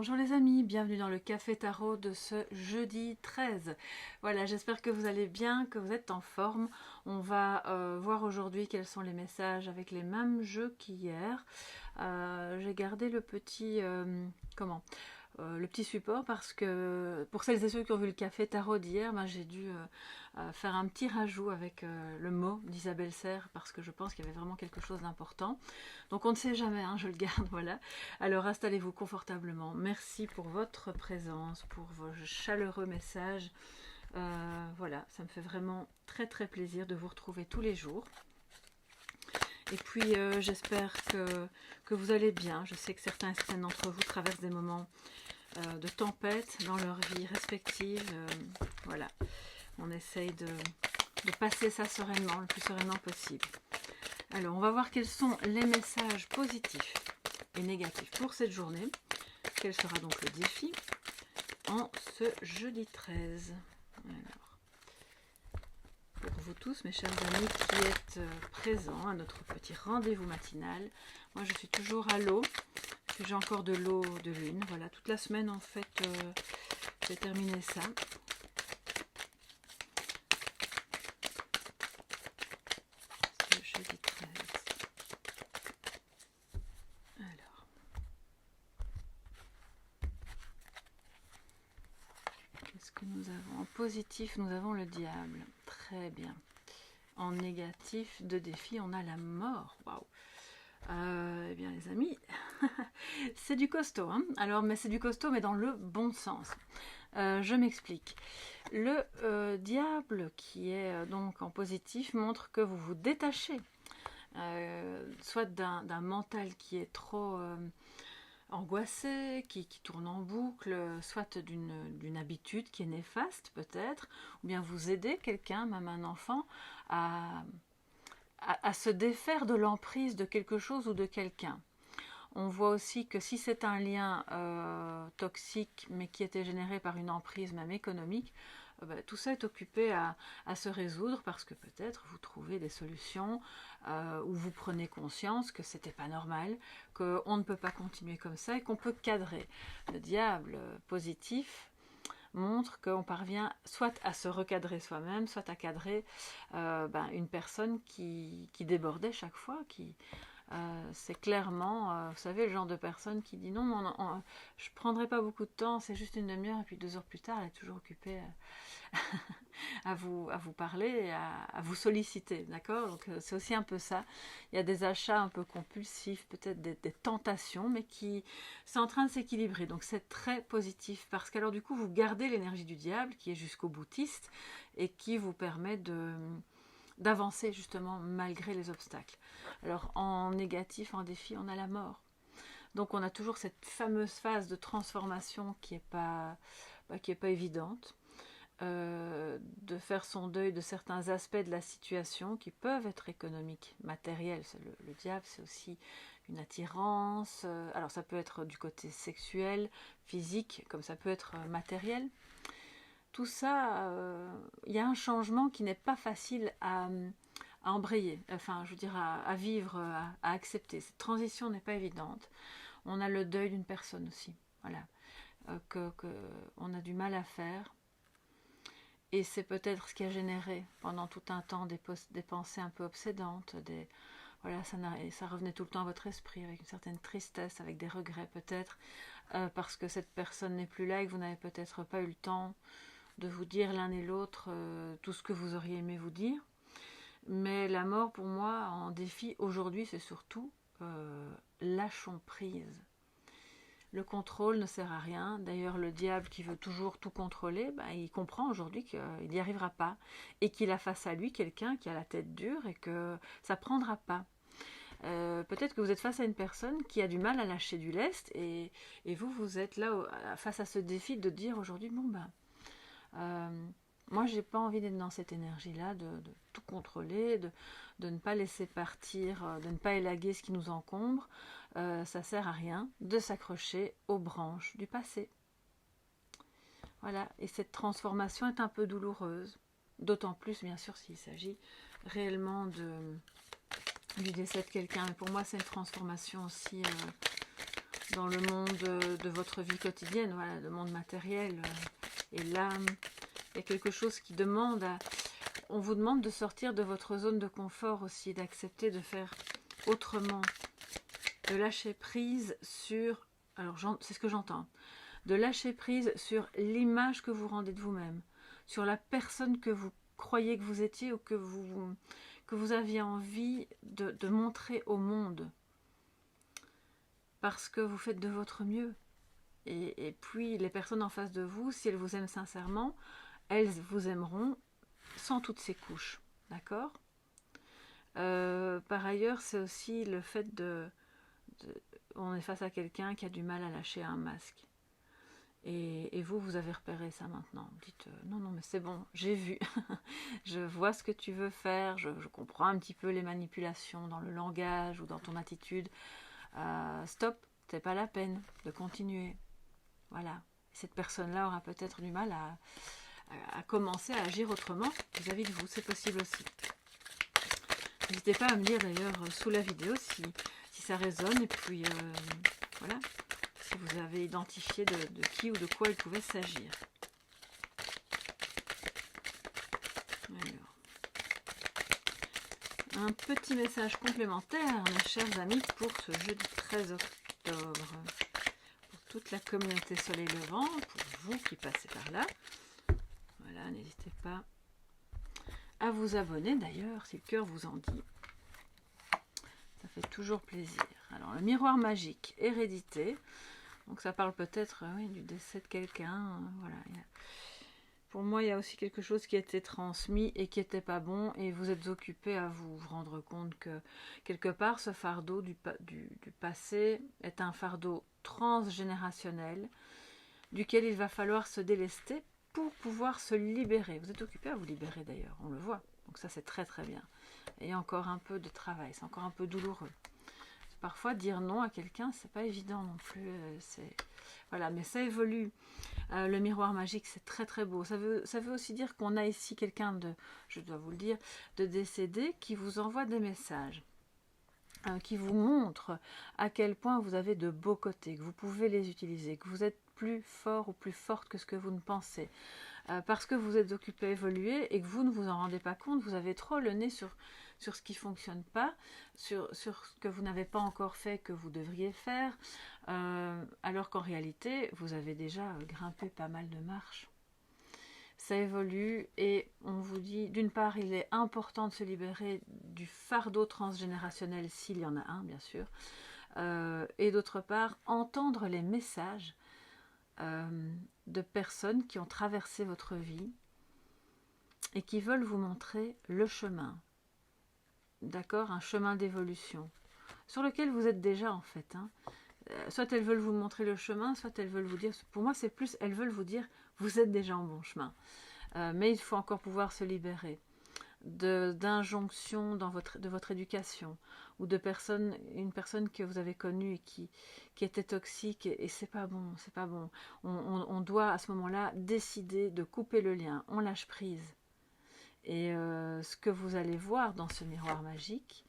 Bonjour les amis, bienvenue dans le Café Tarot de ce jeudi 13. Voilà, j'espère que vous allez bien, que vous êtes en forme. On va voir aujourd'hui quels sont les messages avec les mêmes jeux qu'hier. J'ai gardé le petit... le petit support parce que pour celles et ceux qui ont vu le café tarot d'hier, j'ai dû faire un petit rajout avec le mot d'Isabelle Serre parce que je pense qu'il y avait vraiment quelque chose d'important. Donc on ne sait jamais, hein, je le garde, voilà. Alors installez-vous confortablement. Merci pour votre présence, pour vos chaleureux messages. Voilà, ça me fait vraiment très très plaisir de vous retrouver tous les jours. Et puis j'espère que vous allez bien. Je sais que certains et certaines d'entre vous traversent des moments de tempête dans leur vie respective. Voilà, on essaye de passer ça sereinement, le plus sereinement possible. Alors, on va voir quels sont les messages positifs et négatifs pour cette journée. Quel sera donc le défi en ce jeudi 13. Alors, pour vous tous, mes chers amis qui êtes présents à notre petit rendez-vous matinal. Moi, je suis toujours à l'eau. J'ai encore de l'eau de lune. Voilà, toute la semaine, en fait, j'ai terminé ça. C'est le jeudi 13. Alors. Qu'est-ce que nous avons? En positif, nous avons le diable. Très bien. En négatif, de défi, on a la mort. Waouh! Eh bien les amis, c'est du costaud, hein. Alors, mais c'est du costaud, mais dans le bon sens. Je m'explique. Le diable qui est donc en positif montre que vous vous détachez, soit d'un mental qui est trop angoissé, qui tourne en boucle, soit d'une habitude qui est néfaste peut-être, ou bien vous aidez quelqu'un, même un enfant, à se défaire de l'emprise de quelque chose ou de quelqu'un. On voit aussi que si c'est un lien toxique, mais qui était généré par une emprise même économique, tout ça est occupé à se résoudre parce que peut-être vous trouvez des solutions où vous prenez conscience que c'était pas normal, qu'on ne peut pas continuer comme ça et qu'on peut cadrer. Le diable positif montre qu'on parvient soit à se recadrer soi-même, soit à cadrer une personne qui débordait chaque fois, c'est clairement, vous savez, le genre de personne qui dit non, je ne prendrai pas beaucoup de temps, c'est juste une demi-heure, et puis 2 heures plus tard, elle est toujours occupée à vous parler, et à vous solliciter, d'accord? Donc c'est aussi un peu ça. Il y a des achats un peu compulsifs, peut-être des tentations, mais c'est en train de s'équilibrer. Donc c'est très positif, parce qu'alors du coup, vous gardez l'énergie du diable, qui est jusqu'au boutiste, et qui vous permet d'avancer justement malgré les obstacles. Alors en négatif, en défi, on a la mort. Donc on a toujours cette fameuse phase de transformation qui n'est pas évidente. De faire son deuil de certains aspects de la situation qui peuvent être économiques, matériels. Le diable, c'est aussi une attirance. Alors ça peut être du côté sexuel, physique, comme ça peut être matériel. Tout ça, il y a un changement qui n'est pas facile à embrayer, enfin je veux dire à vivre, à accepter. Cette transition n'est pas évidente. On a le deuil d'une personne aussi, voilà, qu'on a du mal à faire. Et c'est peut-être ce qui a généré pendant tout un temps des pensées un peu obsédantes, voilà, ça revenait tout le temps à votre esprit avec une certaine tristesse, avec des regrets peut-être, parce que cette personne n'est plus là et que vous n'avez peut-être pas eu le temps de vous dire l'un et l'autre tout ce que vous auriez aimé vous dire. Mais la mort, pour moi, en défi, aujourd'hui, c'est surtout lâchons prise. Le contrôle ne sert à rien. D'ailleurs, le diable qui veut toujours tout contrôler, il comprend aujourd'hui qu'il n'y arrivera pas. Et qu'il a face à lui quelqu'un qui a la tête dure et que ça ne prendra pas. Peut-être que vous êtes face à une personne qui a du mal à lâcher du lest et vous êtes là face à ce défi de dire aujourd'hui, moi j'ai pas envie d'être dans cette énergie-là, de tout contrôler, de ne pas laisser partir, de ne pas élaguer ce qui nous encombre. Ça sert à rien de s'accrocher aux branches du passé. Voilà, et cette transformation est un peu douloureuse, d'autant plus bien sûr s'il s'agit réellement du décès de quelqu'un. Mais pour moi c'est une transformation aussi dans le monde de votre vie quotidienne, voilà, le monde matériel. Et là, il y a quelque chose qui demande on vous demande de sortir de votre zone de confort aussi, d'accepter de faire autrement, de lâcher prise sur, alors c'est ce que j'entends, de lâcher prise sur l'image que vous rendez de vous-même, sur la personne que vous croyez que vous étiez ou que vous aviez envie de montrer au monde, parce que vous faites de votre mieux. Et puis les personnes en face de vous, si elles vous aiment sincèrement, elles vous aimeront sans toutes ces couches, d'accord? Par ailleurs, c'est aussi le fait on est face à quelqu'un qui a du mal à lâcher un masque. Et vous avez repéré ça maintenant. Vous dites, non, non, mais c'est bon, j'ai vu. Je vois ce que tu veux faire, je comprends un petit peu les manipulations dans le langage ou dans ton attitude. Stop, c'est pas la peine de continuer. Voilà. Cette personne-là aura peut-être du mal à commencer à agir autrement vis-à-vis de vous. C'est possible aussi. N'hésitez pas à me dire d'ailleurs sous la vidéo si ça résonne. Et puis voilà, si vous avez identifié de qui ou de quoi il pouvait s'agir. Un petit message complémentaire, mes chers amis, pour ce jeudi 13 octobre. Pour toute la communauté Soleil Levant, pour vous qui passez par là. Voilà, n'hésitez pas à vous abonner d'ailleurs, si le cœur vous en dit. Ça fait toujours plaisir. Alors, le miroir magique, hérédité. Donc, ça parle peut-être oui, du décès de quelqu'un. Voilà. Pour moi, il y a aussi quelque chose qui a été transmis et qui n'était pas bon. Et vous êtes occupé à vous rendre compte que, quelque part, ce fardeau du passé est un fardeau transgénérationnel duquel il va falloir se délester pour pouvoir se libérer. Vous êtes occupé à vous libérer d'ailleurs, on le voit. Donc ça, c'est très très bien. Et il y a encore un peu de travail, c'est encore un peu douloureux. Parfois, dire non à quelqu'un, c'est pas évident non plus. Voilà, mais ça évolue. Le miroir magique, c'est très très beau. Ça veut aussi dire qu'on a ici quelqu'un de, je dois vous le dire, de décédé qui vous envoie des messages, qui vous montre à quel point vous avez de beaux côtés, que vous pouvez les utiliser, que vous êtes plus fort ou plus forte que ce que vous ne pensez. Parce que vous êtes occupé à évoluer et que vous ne vous en rendez pas compte, vous avez trop le nez sur ce qui ne fonctionne pas, sur ce que vous n'avez pas encore fait, que vous devriez faire, alors qu'en réalité, vous avez déjà grimpé pas mal de marches. Ça évolue et on vous dit, d'une part, il est important de se libérer du fardeau transgénérationnel, s'il y en a un, bien sûr, et d'autre part, entendre les messages de personnes qui ont traversé votre vie et qui veulent vous montrer le chemin, d'accord, un chemin d'évolution sur lequel vous êtes déjà en fait, hein. Soit elles veulent vous montrer le chemin, soit elles veulent vous dire, pour moi c'est plus, elles veulent vous dire vous êtes déjà en bon chemin, mais il faut encore pouvoir se libérer d'injonctions de votre éducation ou de une personne que vous avez connue et qui était toxique et c'est pas bon, c'est pas bon. On doit à ce moment-là décider de couper le lien, on lâche prise. Et ce que vous allez voir dans ce miroir magique,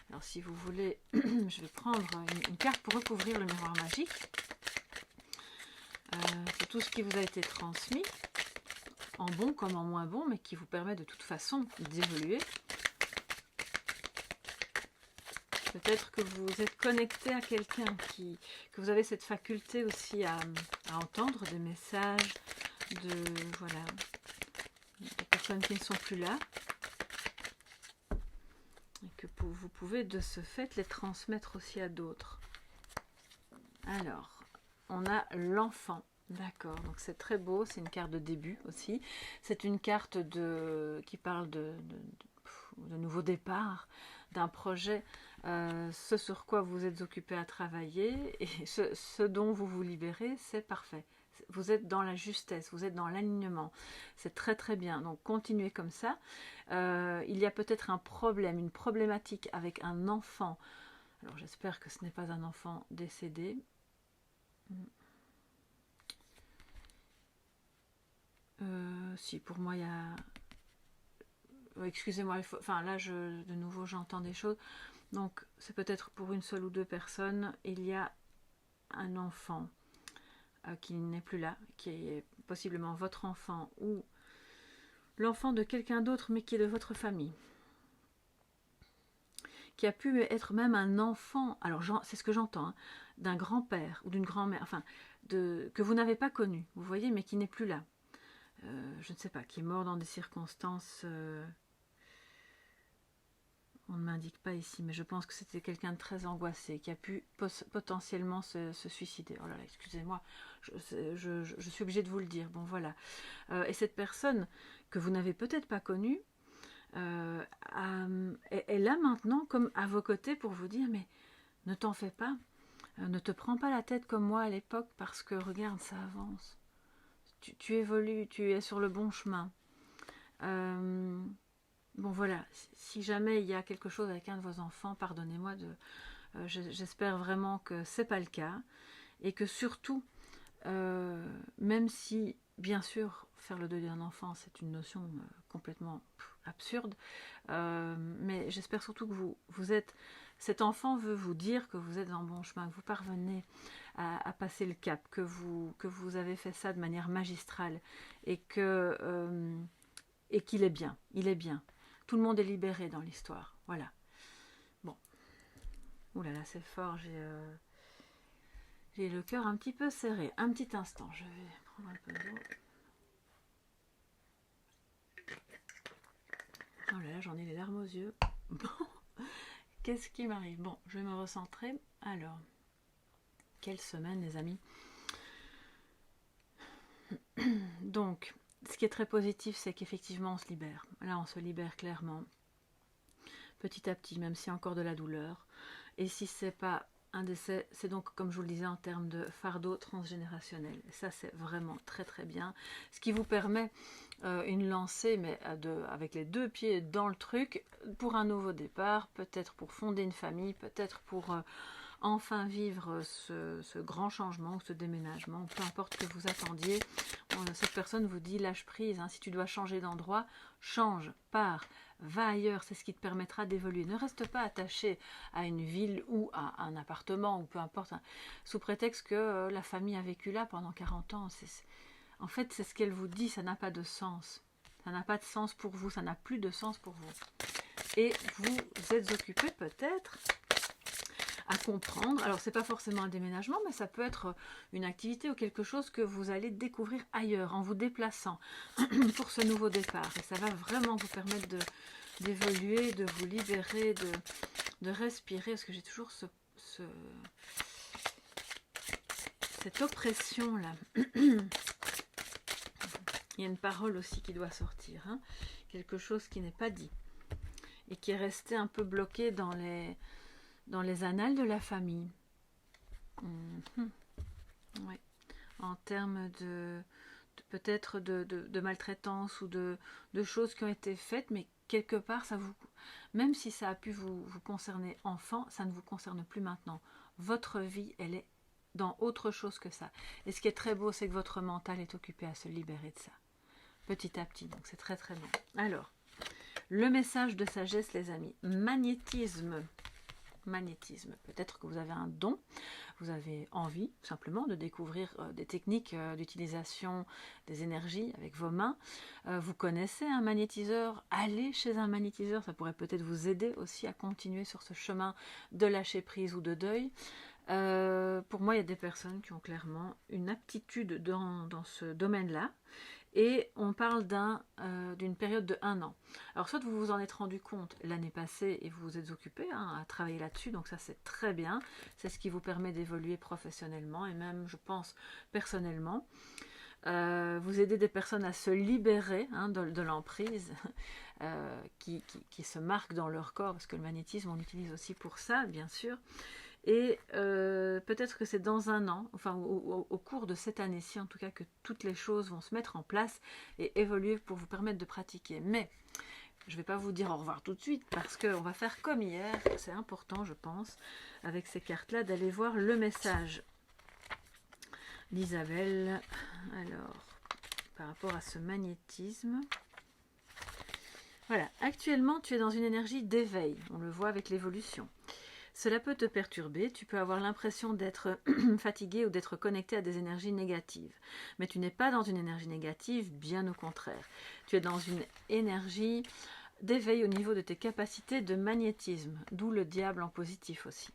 alors si vous voulez, je vais prendre une carte pour recouvrir le miroir magique. C'est tout ce qui vous a été transmis, en bon comme en moins bon, mais qui vous permet de toute façon d'évoluer. Peut-être que vous êtes connecté à quelqu'un, que vous avez cette faculté aussi à entendre des messages voilà, de personnes qui ne sont plus là. Et que vous pouvez de ce fait les transmettre aussi à d'autres. Alors, on a l'enfant. D'accord, donc c'est très beau, c'est une carte de début aussi. C'est une carte qui parle de nouveau départ, d'un projet, ce sur quoi vous êtes occupé à travailler et ce dont vous vous libérez, c'est parfait. Vous êtes dans la justesse, vous êtes dans l'alignement. C'est très très bien, donc continuez comme ça. Il y a peut-être un problème, une problématique avec un enfant. Alors j'espère que ce n'est pas un enfant décédé. Si, pour moi, il y a... Excusez-moi, enfin là, de nouveau, j'entends des choses. Donc, c'est peut-être pour une seule ou deux personnes. Il y a un enfant qui n'est plus là, qui est possiblement votre enfant ou l'enfant de quelqu'un d'autre, mais qui est de votre famille, qui a pu être même un enfant, alors c'est ce que j'entends, hein, d'un grand-père ou d'une grand-mère, enfin, que vous n'avez pas connu, vous voyez, mais qui n'est plus là. Je ne sais pas, qui est mort dans des circonstances... on ne m'indique pas ici, mais je pense que c'était quelqu'un de très angoissé, qui a pu potentiellement se suicider. Oh là là, excusez-moi, je suis obligée de vous le dire. Bon, voilà. Et cette personne que vous n'avez peut-être pas connue, est là maintenant comme à vos côtés pour vous dire, mais ne t'en fais pas, ne te prends pas la tête comme moi à l'époque, parce que regarde, ça avance. Tu évolues, tu es sur le bon chemin. Bon voilà, si jamais il y a quelque chose avec un de vos enfants, pardonnez-moi, j'espère vraiment que c'est pas le cas, et que surtout, même si, bien sûr, faire le deuil d'un enfant, c'est une notion complètement absurde, mais j'espère surtout que vous êtes, cet enfant veut vous dire que vous êtes en bon chemin, que vous parvenez à passer le cap, que vous avez fait ça de manière magistrale, et qu'il est bien, il est bien. Tout le monde est libéré dans l'histoire, voilà. Bon, ouh là là, c'est fort, j'ai le cœur un petit peu serré. Un petit instant, je vais prendre un peu d'eau. Oh là là, j'en ai les larmes aux yeux. Bon, qu'est-ce qui m'arrive? Bon, je vais me recentrer. Alors, quelle semaine, les amis. Donc, ce qui est très positif, c'est qu'effectivement, on se libère. Là, on se libère clairement. Petit à petit, même s'il y a encore de la douleur. Et si c'est pas un décès, c'est donc, comme je vous le disais, en termes de fardeau transgénérationnel. Et ça, c'est vraiment très très bien. Ce qui vous permet une lancée, mais avec les deux pieds dans le truc, pour un nouveau départ, peut-être pour fonder une famille, peut-être pour enfin vivre ce grand changement, ce déménagement, peu importe que vous attendiez. Cette personne vous dit lâche prise, hein, si tu dois changer d'endroit, change, pars. Va ailleurs, c'est ce qui te permettra d'évoluer. Ne reste pas attaché à une ville ou à un appartement, ou peu importe, hein, sous prétexte que la famille a vécu là pendant 40 ans. En fait, c'est ce qu'elle vous dit, ça n'a pas de sens. Ça n'a pas de sens pour vous, ça n'a plus de sens pour vous. Et vous êtes occupé peut-être à comprendre, alors c'est pas forcément un déménagement, mais ça peut être une activité ou quelque chose que vous allez découvrir ailleurs, en vous déplaçant pour ce nouveau départ. Et ça va vraiment vous permettre d'évoluer, de vous libérer, de respirer, parce que j'ai toujours cette oppression là. Il y a une parole aussi qui doit sortir, hein, quelque chose qui n'est pas dit et qui est resté un peu bloqué dans les annales de la famille. Ouais. En termes de peut-être de maltraitance ou de choses qui ont été faites, mais quelque part, ça vous, même si ça a pu vous concerner enfant, ça ne vous concerne plus maintenant. Votre vie, elle est dans autre chose que ça. Et ce qui est très beau, c'est que votre mental est occupé à se libérer de ça. Petit à petit, donc c'est très très bon. Alors, le message de sagesse, les amis. Magnétisme. Peut-être que vous avez un don, vous avez envie simplement de découvrir des techniques d'utilisation des énergies avec vos mains. Vous connaissez un magnétiseur, allez chez un magnétiseur, ça pourrait peut-être vous aider aussi à continuer sur ce chemin de lâcher prise ou de deuil. Pour moi, il y a des personnes qui ont clairement une aptitude dans ce domaine-là. Et on parle d'une période de 1 an. Alors soit vous vous en êtes rendu compte l'année passée et vous vous êtes occupé à travailler là-dessus, donc ça c'est très bien. C'est ce qui vous permet d'évoluer professionnellement et même, je pense, personnellement. Vous aidez des personnes à se libérer de l'emprise qui se marque dans leur corps, parce que le magnétisme, on l'utilise aussi pour ça, bien sûr. Et peut-être que c'est dans 1 an, enfin au cours de cette année-ci en tout cas, que toutes les choses vont se mettre en place et évoluer pour vous permettre de pratiquer. Mais je ne vais pas vous dire au revoir tout de suite parce qu'on va faire comme hier. C'est important, je pense, avec ces cartes-là, d'aller voir le message d'Isabelle. Alors, par rapport à ce magnétisme... Voilà, actuellement tu es dans une énergie d'éveil, on le voit avec l'évolution. Cela peut te perturber, tu peux avoir l'impression d'être fatigué ou d'être connecté à des énergies négatives. Mais tu n'es pas dans une énergie négative, bien au contraire. Tu es dans une énergie d'éveil au niveau de tes capacités de magnétisme, d'où le diable en positif aussi.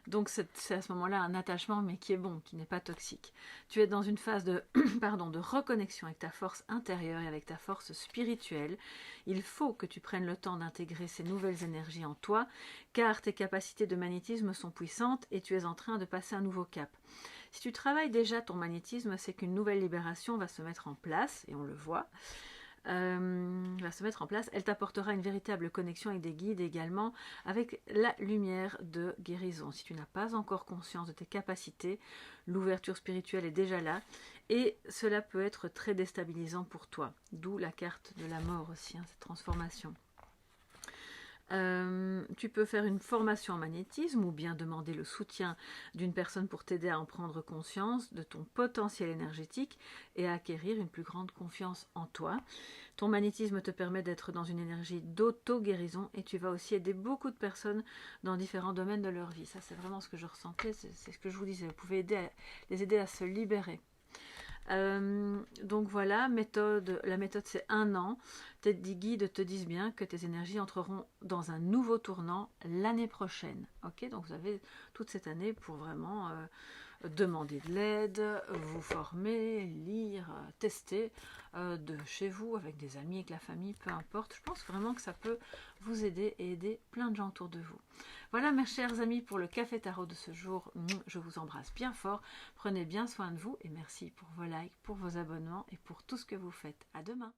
Donc c'est à ce moment-là un attachement, mais qui est bon, qui n'est pas toxique. Tu es dans une phase de, de reconnexion avec ta force intérieure et avec ta force spirituelle. Il faut que tu prennes le temps d'intégrer ces nouvelles énergies en toi, car tes capacités de magnétisme sont puissantes et tu es en train de passer un nouveau cap. Si tu travailles déjà ton magnétisme, c'est qu'une nouvelle libération va se mettre en place, et on le voit. Va se mettre en place. Elle t'apportera une véritable connexion avec des guides également, avec la lumière de guérison. Si tu n'as pas encore conscience de tes capacités, l'ouverture spirituelle est déjà là et cela peut être très déstabilisant pour toi. D'où la carte de la mort aussi, cette transformation. Tu peux faire une formation en magnétisme ou bien demander le soutien d'une personne pour t'aider à en prendre conscience de ton potentiel énergétique et à acquérir une plus grande confiance en toi. Ton magnétisme te permet d'être dans une énergie d'auto-guérison et tu vas aussi aider beaucoup de personnes dans différents domaines de leur vie. Ça, c'est vraiment ce que je ressentais, c'est ce que je vous disais. Vous pouvez les aider à se libérer. Donc voilà, la méthode c'est 1 an. Tes guides te disent bien que tes énergies entreront dans un nouveau tournant l'année prochaine. Ok, donc vous avez toute cette année pour vraiment demander de l'aide, vous former, lire, tester de chez vous, avec des amis, avec la famille, peu importe. Je pense vraiment que ça peut vous aider et aider plein de gens autour de vous. Voilà mes chers amis pour le café tarot de ce jour. Je vous embrasse bien fort. Prenez bien soin de vous et merci pour vos likes, pour vos abonnements et pour tout ce que vous faites. À demain.